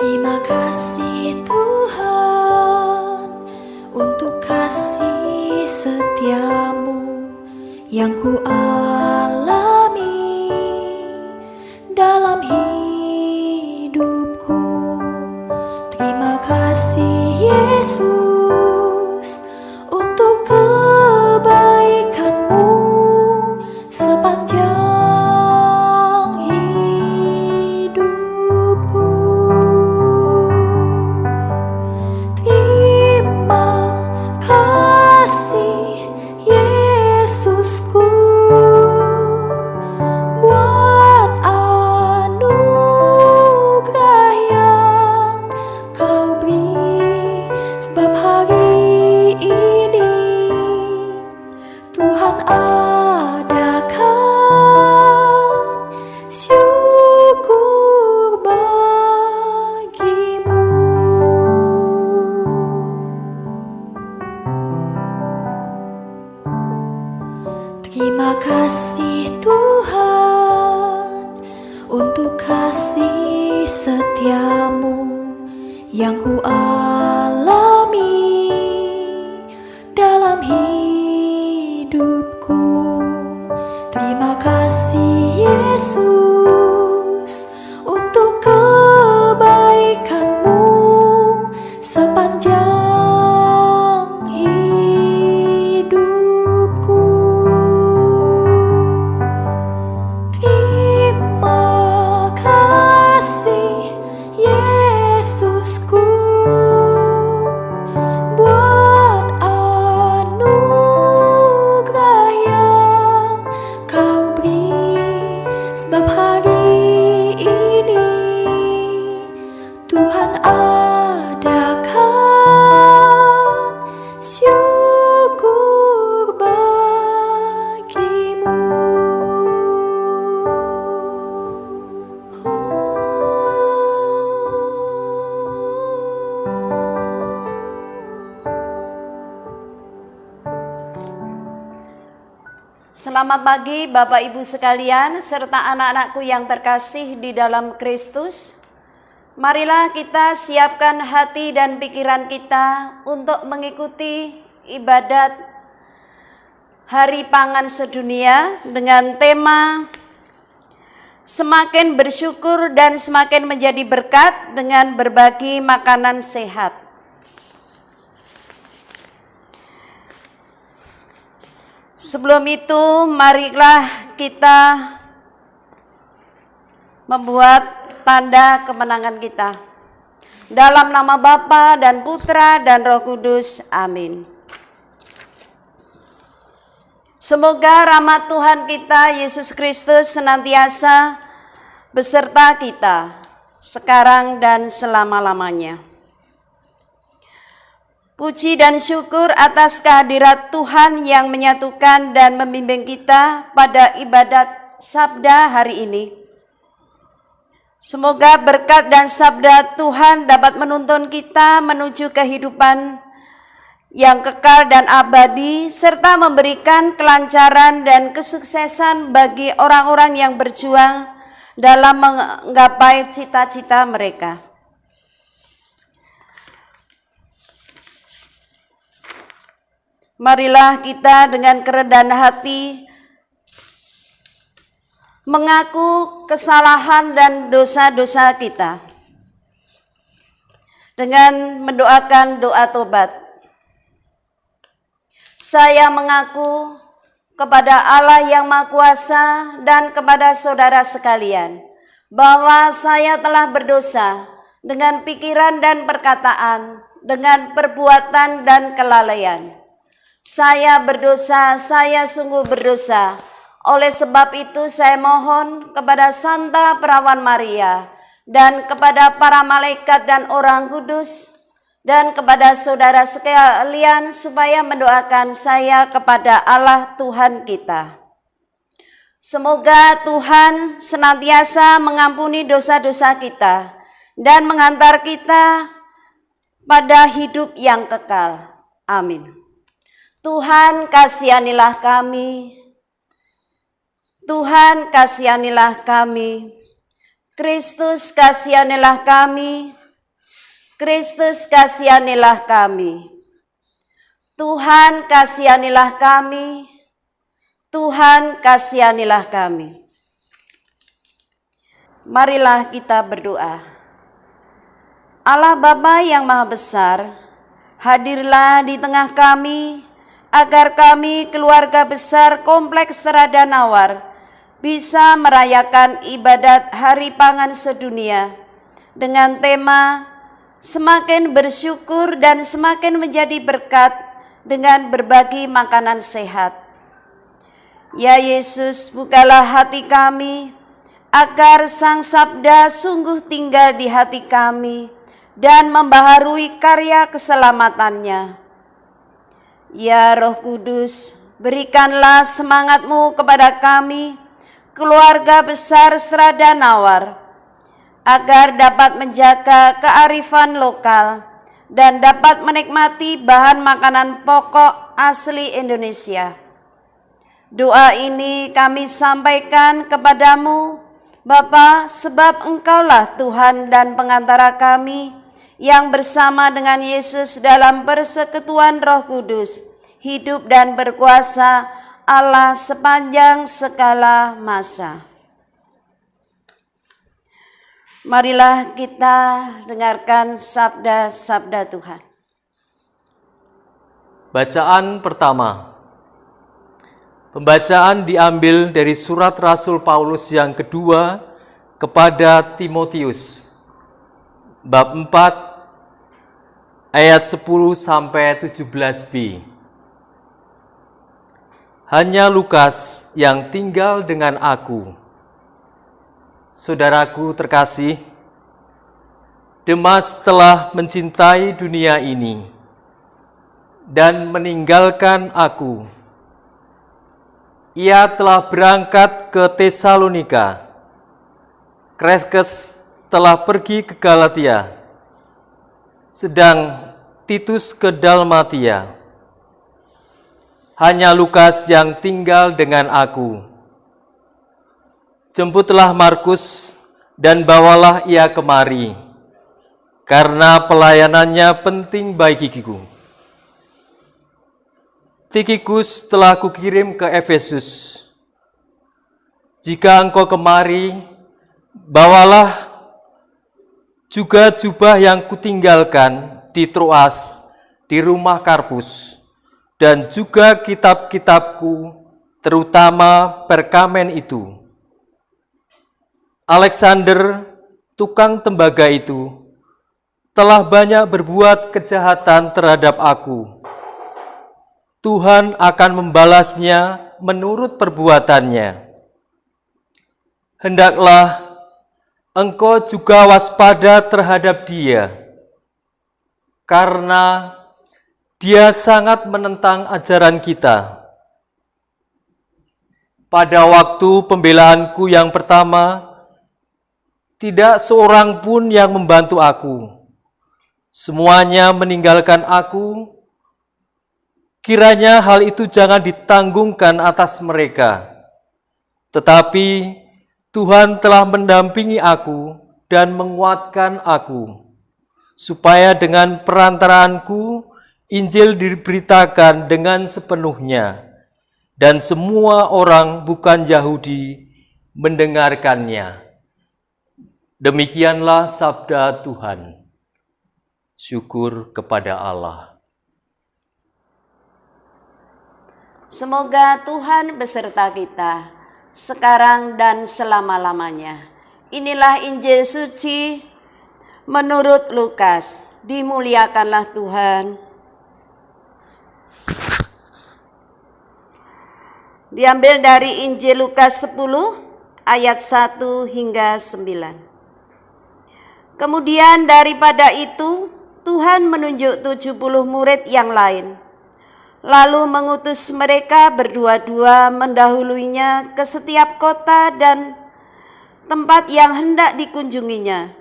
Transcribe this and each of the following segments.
Terima kasih Tuhan untuk kasih setiamu yang ku alami dalam hidupku. Terima kasih Yesus untuk kebaikanmu sepanjang Terima kasih Tuhan untuk kasih setiamu yang ku alami dalam hidupku. Terima kasih Yesus untuk kebaikanmu sepanjang Selamat pagi Bapak Ibu sekalian serta anak-anakku yang terkasih di dalam Kristus. Marilah kita siapkan hati dan pikiran kita untuk mengikuti ibadat Hari Pangan Sedunia dengan tema semakin bersyukur dan semakin menjadi berkat dengan berbagi makanan sehat. Sebelum itu, marilah kita membuat tanda kemenangan kita. Dalam nama Bapa dan Putra dan Roh Kudus, amin. Semoga rahmat Tuhan kita, Yesus Kristus, senantiasa beserta kita, sekarang dan selama-lamanya. Puji dan syukur atas kehadirat Tuhan yang menyatukan dan membimbing kita pada ibadat sabda hari ini. Semoga berkat dan sabda Tuhan dapat menuntun kita menuju kehidupan yang kekal dan abadi, serta memberikan kelancaran dan kesuksesan bagi orang-orang yang berjuang dalam menggapai cita-cita mereka. Marilah kita dengan kerendahan hati mengaku kesalahan dan dosa-dosa kita dengan mendoakan doa tobat. Saya mengaku kepada Allah yang Maha Kuasa dan kepada saudara sekalian bahwa saya telah berdosa dengan pikiran dan perkataan, dengan perbuatan dan kelalaian. Saya berdosa, saya sungguh berdosa. Oleh sebab itu saya mohon kepada Santa Perawan Maria dan kepada para malaikat dan orang kudus dan kepada saudara sekalian supaya mendoakan saya kepada Allah Tuhan kita. Semoga Tuhan senantiasa mengampuni dosa-dosa kita dan menghantar kita pada hidup yang kekal. Amin. Tuhan kasihanilah kami. Tuhan kasihanilah kami. Kristus kasihanilah kami. Kristus kasihanilah kami. Tuhan kasihanilah kami. Tuhan kasihanilah kami. Marilah kita berdoa. Allah Bapa yang Maha Besar, hadirlah di tengah kami, agar kami keluarga besar Kompleks Teradanawar bisa merayakan ibadat Hari Pangan Sedunia dengan tema semakin bersyukur dan semakin menjadi berkat dengan berbagi makanan sehat. Ya Yesus, bukalah hati kami, agar Sang Sabda sungguh tinggal di hati kami dan membaharui karya keselamatannya. Ya Roh Kudus, berikanlah semangat-Mu kepada kami, keluarga besar Stradanawar, agar dapat menjaga kearifan lokal dan dapat menikmati bahan makanan pokok asli Indonesia. Doa ini kami sampaikan kepadamu, Bapa, sebab Engkaulah Tuhan dan pengantara kami, yang bersama dengan Yesus dalam persekutuan Roh Kudus, hidup dan berkuasa Allah sepanjang segala masa. Marilah kita dengarkan sabda-sabda Tuhan. Bacaan pertama. Pembacaan diambil dari surat Rasul Paulus yang kedua kepada Timotius, bab 4, ayat 10-17b. Hanya Lukas yang tinggal dengan aku. Saudaraku terkasih, Demas telah mencintai dunia ini dan meninggalkan aku. Ia telah berangkat ke Tesalonika. Kreskes telah pergi ke Galatia, sedang Titus ke Dalmatia. Hanya Lukas yang tinggal dengan aku. Jemputlah Markus dan bawalah ia kemari, karena pelayanannya penting bagiku. Tikikus telah kukirim ke Efesus. Jika engkau kemari, bawalah juga jubah yang kutinggalkan di Troas di rumah Karpus, dan juga kitab-kitabku, terutama perkamen itu. Alexander, tukang tembaga itu, telah banyak berbuat kejahatan terhadap aku. Tuhan akan membalasnya menurut perbuatannya. Hendaklah engkau juga waspada terhadap dia, karena dia sangat menentang ajaran kita. Pada waktu pembelaanku yang pertama, tidak seorang pun yang membantu aku. Semuanya meninggalkan aku. Kiranya hal itu jangan ditanggungkan atas mereka. Tetapi Tuhan telah mendampingi aku dan menguatkan aku, supaya dengan perantaraanku Injil diberitakan dengan sepenuhnya, dan semua orang bukan Yahudi mendengarkannya. Demikianlah sabda Tuhan. Syukur kepada Allah. Semoga Tuhan beserta kita, sekarang dan selama-lamanya. Inilah Injil suci menurut Lukas. Dimuliakanlah Tuhan. Diambil dari Injil Lukas 10 ayat 1 hingga 9. Kemudian daripada itu Tuhan menunjuk 70 murid yang lain, lalu mengutus mereka berdua-dua mendahuluinya ke setiap kota dan tempat yang hendak dikunjunginya.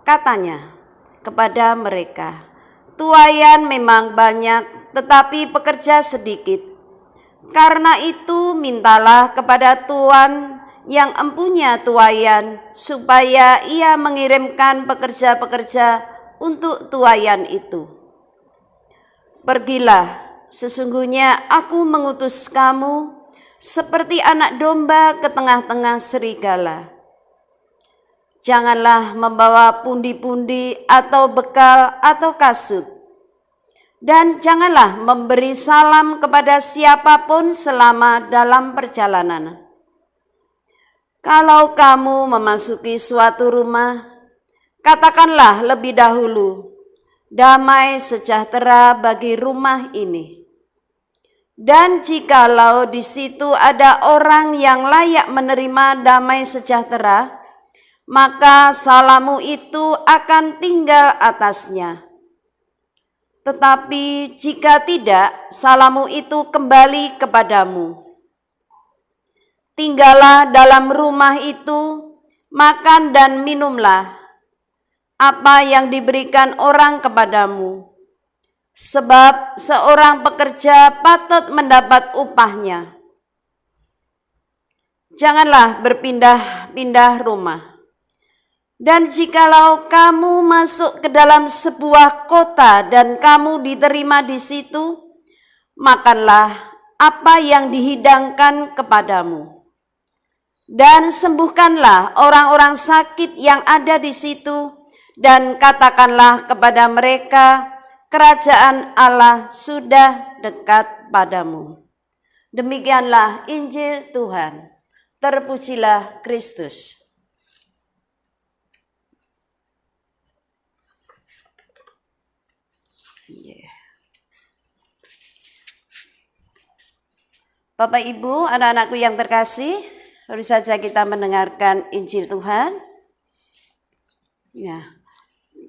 Katanya kepada mereka, "Tuaian memang banyak, tetapi pekerja sedikit. Karena itu mintalah kepada Tuhan yang empunya tuaian, supaya ia mengirimkan pekerja-pekerja untuk tuaian itu. Pergilah, sesungguhnya aku mengutus kamu seperti anak domba ke tengah-tengah serigala. Janganlah membawa pundi-pundi atau bekal atau kasut. Dan janganlah memberi salam kepada siapapun selama dalam perjalanan. Kalau kamu memasuki suatu rumah, katakanlah lebih dahulu, damai sejahtera bagi rumah ini. Dan jikalau di situ ada orang yang layak menerima damai sejahtera, maka salammu itu akan tinggal atasnya. Tetapi jika tidak, salammu itu kembali kepadamu. Tinggallah dalam rumah itu, makan dan minumlah apa yang diberikan orang kepadamu. Sebab seorang pekerja patut mendapat upahnya. Janganlah berpindah-pindah rumah. Dan jikalau kamu masuk ke dalam sebuah kota dan kamu diterima di situ, makanlah apa yang dihidangkan kepadamu. Dan sembuhkanlah orang-orang sakit yang ada di situ, dan katakanlah kepada mereka, kerajaan Allah sudah dekat padamu. Demikianlah Injil Tuhan. Terpujilah Kristus. Bapak Ibu, anak-anakku yang terkasih, baru saja kita mendengarkan Injil Tuhan. Ya.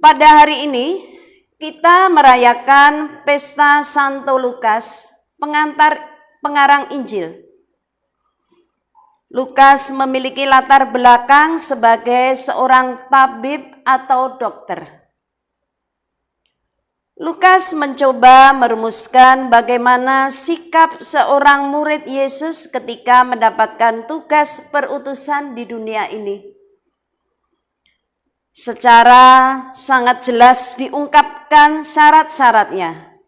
Pada hari ini kita merayakan pesta Santo Lukas, pengarang Injil. Lukas memiliki latar belakang sebagai seorang tabib atau dokter. Lukas mencoba merumuskan bagaimana sikap seorang murid Yesus ketika mendapatkan tugas perutusan di dunia ini. Secara sangat jelas diungkapkan syarat-syaratnya.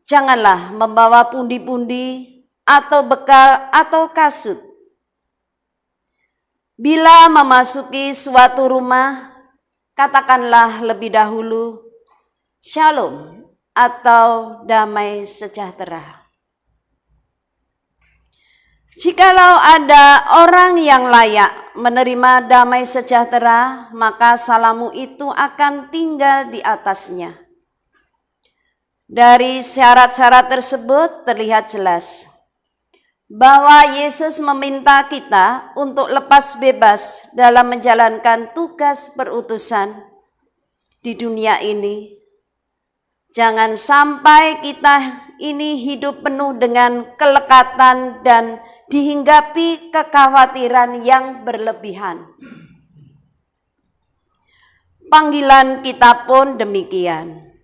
Janganlah membawa pundi-pundi atau bekal atau kasut. Bila memasuki suatu rumah, katakanlah lebih dahulu, Shalom atau damai sejahtera. Jikalau ada orang yang layak menerima damai sejahtera, maka salammu itu akan tinggal di atasnya. Dari syarat-syarat tersebut terlihat jelas bahwa Yesus meminta kita untuk lepas bebas dalam menjalankan tugas perutusan di dunia ini. Jangan sampai kita ini hidup penuh dengan kelekatan dan dihinggapi kekhawatiran yang berlebihan. Panggilan kita pun demikian.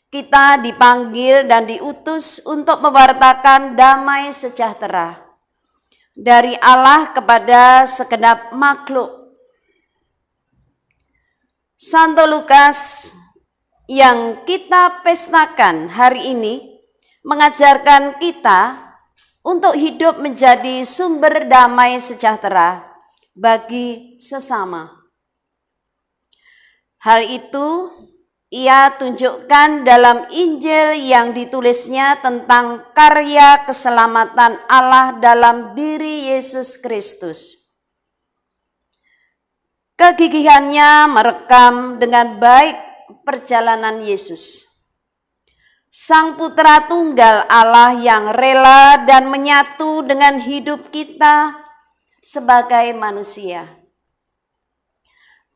Kita dipanggil dan diutus untuk mewartakan damai sejahtera dari Allah kepada segenap makhluk. Santo Lukas yang kita pestakan hari ini mengajarkan kita untuk hidup menjadi sumber damai sejahtera bagi sesama. Hal itu ia tunjukkan dalam Injil yang ditulisnya tentang karya keselamatan Allah dalam diri Yesus Kristus. Kegigihannya merekam dengan baik perjalanan Yesus, Sang Putra Tunggal Allah yang rela dan menyatu dengan hidup kita sebagai manusia.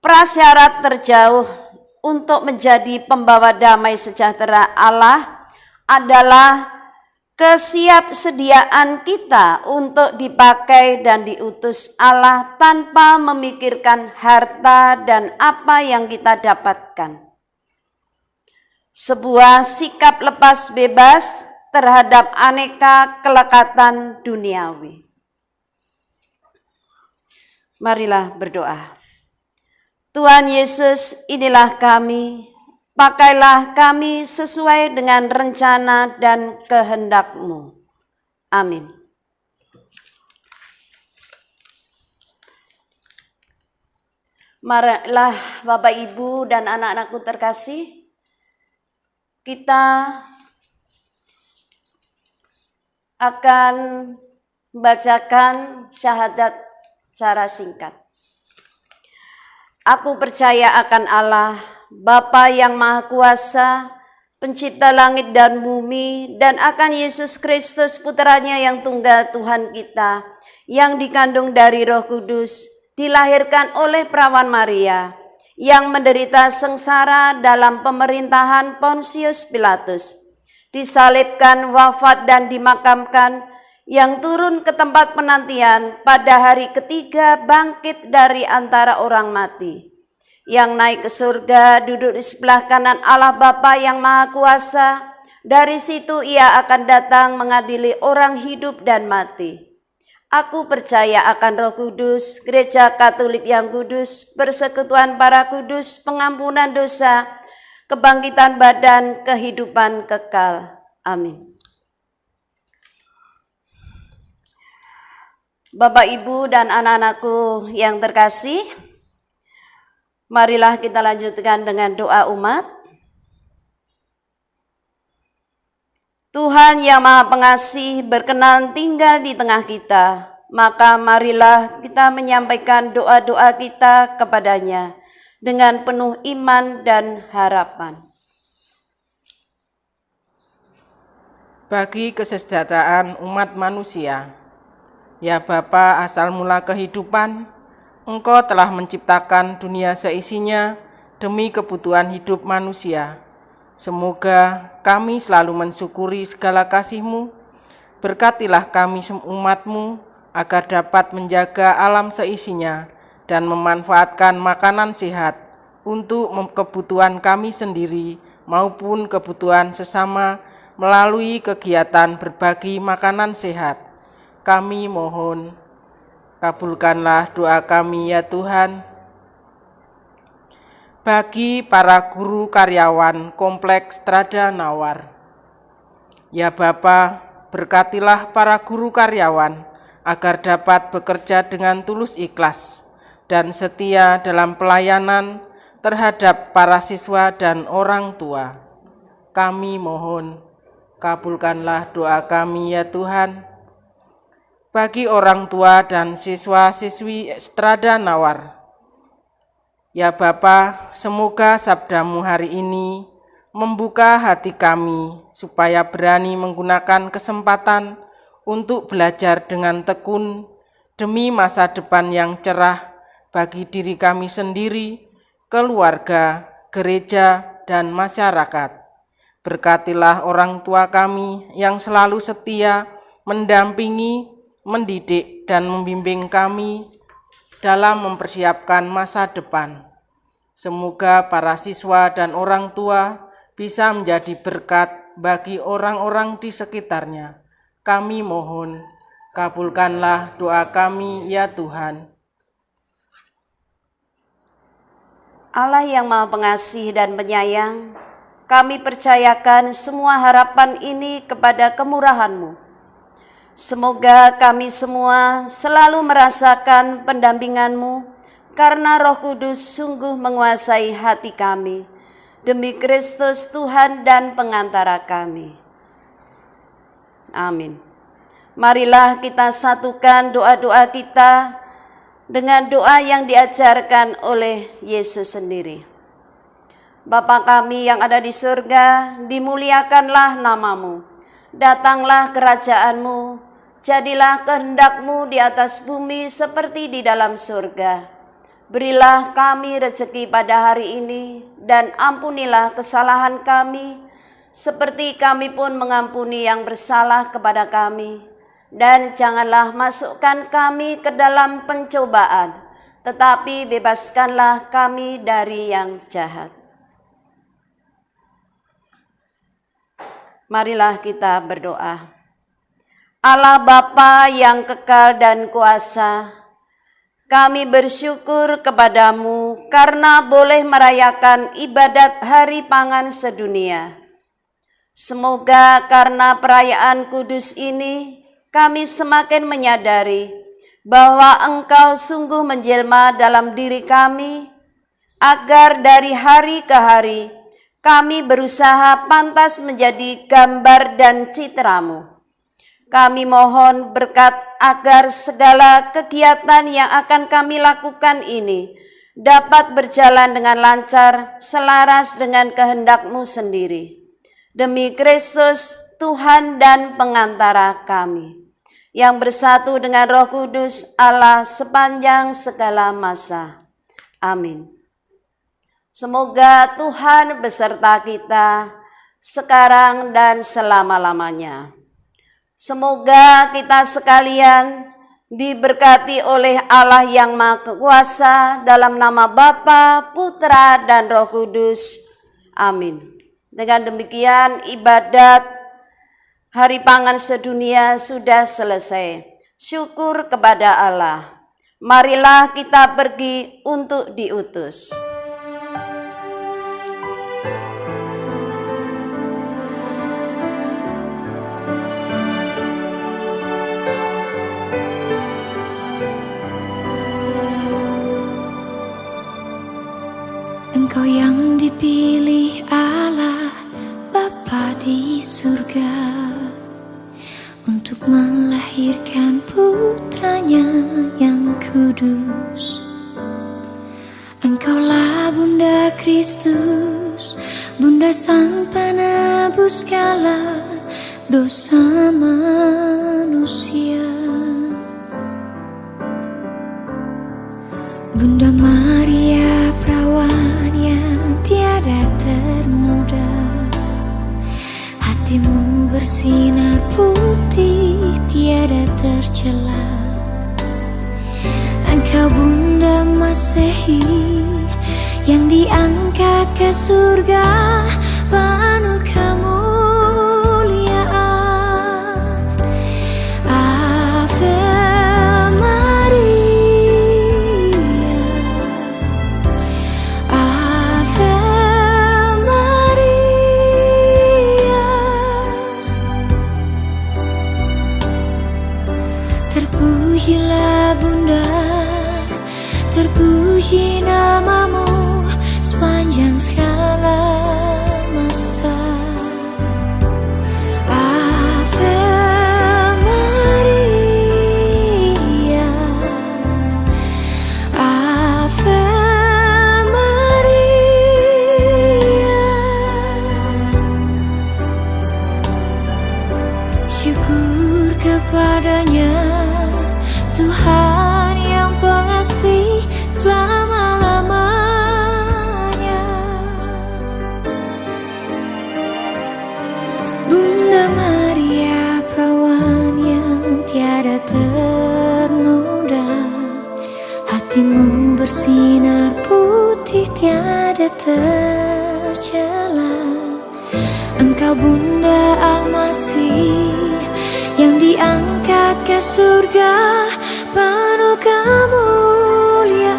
Prasyarat terjauh untuk menjadi pembawa damai sejahtera Allah adalah kesiapsediaan kita untuk dipakai dan diutus Allah tanpa memikirkan harta dan apa yang kita dapatkan. Sebuah sikap lepas bebas terhadap aneka kelekatan duniawi. Marilah berdoa. Tuhan Yesus, inilah kami. Pakailah kami sesuai dengan rencana dan kehendak-Mu. Amin. Marilah Bapak, Ibu, dan anak-anakku terkasih, kita akan membacakan syahadat secara singkat. Aku percaya akan Allah, Bapa yang Maha Kuasa, Pencipta langit dan bumi, dan akan Yesus Kristus Putranya yang tunggal Tuhan kita, yang dikandung dari Roh Kudus, dilahirkan oleh perawan Maria, yang menderita sengsara dalam pemerintahan Pontius Pilatus, disalibkan, wafat dan dimakamkan, yang turun ke tempat penantian, pada hari ketiga bangkit dari antara orang mati, yang naik ke surga, duduk di sebelah kanan Allah Bapa yang Maha Kuasa. Dari situ Ia akan datang mengadili orang hidup dan mati. Aku percaya akan Roh Kudus, Gereja Katolik yang kudus, persekutuan para kudus, pengampunan dosa, kebangkitan badan, kehidupan kekal. Amin. Bapak, Ibu, dan anak-anakku yang terkasih, marilah kita lanjutkan dengan doa umat. Tuhan yang Maha Pengasih berkenan tinggal di tengah kita, maka marilah kita menyampaikan doa-doa kita kepadanya dengan penuh iman dan harapan. Bagi kesejahteraan umat manusia, ya Bapa asal mula kehidupan, Engkau telah menciptakan dunia seisinya demi kebutuhan hidup manusia. Semoga kami selalu mensyukuri segala kasih-Mu. Berkatilah kami umat-Mu agar dapat menjaga alam seisinya dan memanfaatkan makanan sehat untuk kebutuhan kami sendiri maupun kebutuhan sesama melalui kegiatan berbagi makanan sehat. Kami mohon, kabulkanlah doa kami ya Tuhan. Bagi para guru karyawan Kompleks Strada Nawar, ya Bapa, berkatilah para guru karyawan agar dapat bekerja dengan tulus ikhlas dan setia dalam pelayanan terhadap para siswa dan orang tua. Kami mohon, kabulkanlah doa kami ya Tuhan. Bagi orang tua dan siswa-siswi Strada Nawar, ya Bapa, semoga sabda-Mu hari ini membuka hati kami supaya berani menggunakan kesempatan untuk belajar dengan tekun demi masa depan yang cerah bagi diri kami sendiri, keluarga, gereja, dan masyarakat. Berkatilah orang tua kami yang selalu setia mendampingi, mendidik, dan membimbing kami dalam mempersiapkan masa depan. Semoga para siswa dan orang tua bisa menjadi berkat bagi orang-orang di sekitarnya. Kami mohon, kabulkanlah doa kami ya Tuhan. Allah yang Maha Pengasih dan Penyayang, kami percayakan semua harapan ini kepada kemurahan-Mu. Semoga kami semua selalu merasakan pendampingan-Mu, karena Roh Kudus sungguh menguasai hati kami. Demi Kristus Tuhan dan pengantara kami. Amin. Marilah kita satukan doa-doa kita dengan doa yang diajarkan oleh Yesus sendiri. Bapa kami yang ada di surga, dimuliakanlah nama-Mu. Datanglah kerajaan-Mu, jadilah kehendak-Mu di atas bumi seperti di dalam surga. Berilah kami rezeki pada hari ini, dan ampunilah kesalahan kami, seperti kami pun mengampuni yang bersalah kepada kami. Dan janganlah masukkan kami ke dalam pencobaan, tetapi bebaskanlah kami dari yang jahat. Marilah kita berdoa. Allah Bapa yang kekal dan kuasa, kami bersyukur kepadamu karena boleh merayakan ibadat Hari Pangan Sedunia. Semoga karena perayaan kudus ini, kami semakin menyadari bahwa Engkau sungguh menjelma dalam diri kami, agar dari hari ke hari kami berusaha pantas menjadi gambar dan citra-Mu. Kami mohon berkat agar segala kegiatan yang akan kami lakukan ini dapat berjalan dengan lancar, selaras dengan kehendak-Mu sendiri. Demi Kristus, Tuhan dan pengantara kami, yang bersatu dengan Roh Kudus Allah sepanjang segala masa. Amin. Semoga Tuhan beserta kita sekarang dan selama-lamanya. Semoga kita sekalian diberkati oleh Allah yang Maha Kuasa dalam nama Bapa, Putra, dan Roh Kudus. Amin. Dengan demikian ibadat Hari Pangan Sedunia sudah selesai. Syukur kepada Allah. Marilah kita pergi untuk diutus. Engkau yang dipilih Allah Bapa di surga untuk melahirkan putranya yang kudus. Engkaulah Bunda Kristus, Bunda Sang Penebus segala dosa manusia. Bunda Maria perawan yang tiada ternoda, hatimu bersinar putih tiada tercela. Engkau Bunda Masehi yang diangkat ke surga, penuh kemuliaan. Ave Maria, Ave Maria. Terpujilah Bunda, terpuji namamu sepanjang segala masa. Ave Maria, Ave Maria. Syukur kepadanya Tuhan yang pengasih selama-lamanya. Bunda Maria perawan yang tiada ternoda, hatimu bersinar putih tiada tercela. Engkau Bunda Al-Masih yang diangkat ke surga, penuh kemuliaan.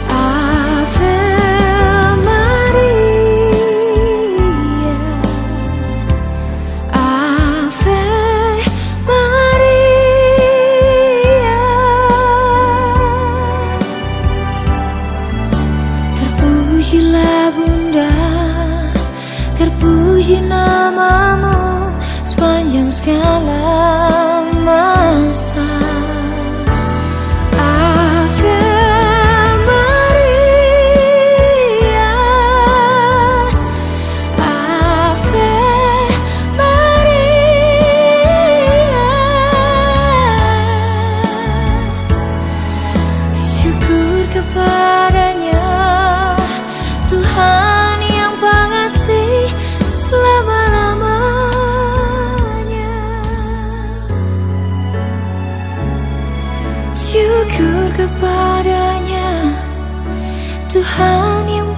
Ave Maria, Ave Maria. Terpujilah Bunda, terpuji namamu sepanjang segala masa. bersyukur kepadanya, Tuhan yang